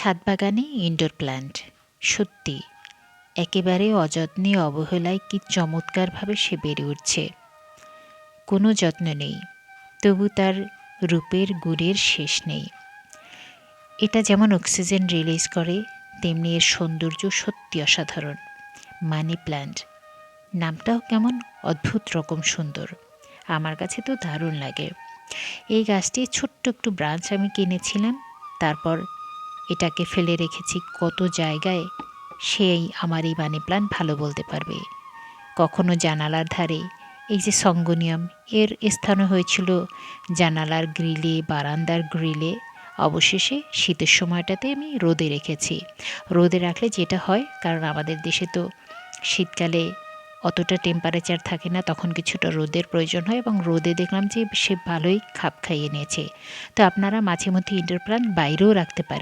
ছাদ বাগানে indoor plant সত্যি একেবারে অযত্নে অবহেলায় কি চমৎকারভাবে সে বেড়ে উঠছে। কোনো যত্ন নেই, তবু তার রূপের গুণের শেষ নেই। এটা যেমন অক্সিজেন রিলিজ করে, তেমনি এর সৌন্দর্য সত্যি অসাধারণ। মানি প্ল্যান্ট নামটাও কেমন অদ্ভুত রকম সুন্দর। আমার কাছে তো দারুণ লাগে। এই গাছটির ছোট্ট একটু ব্রাঞ্চ আমি কিনেছিলাম, তারপর এটাকে ফেলে রেখেছি কত জায়গায়। সেই আমার এই মানি প্ল্যান্ট ভালো বলতে পারবে। কখনো জানালার ধারে, এই যে সঙ্গোনিয়াম, এর স্থানও হয়েছিল জানালার গ্রিলে, বারান্দার গ্রিলে। অবশেষে শীতের সময়টাতে আমি রোদে রেখেছি। রোদে রাখলে যেটা হয়, কারণ আমাদের দেশে তো শীতকালে অতটা টেম্পারেচার থাকে না, তখন কিছুটা রোদের প্রয়োজন হয়, এবং রোদে দেখলাম যে সে ভালোই খাপ খাইয়ে নিয়েছে। তো আপনারা মাঝে মধ্যে ইনডোর প্ল্যান্ট বাইরেও রাখতে পারেন।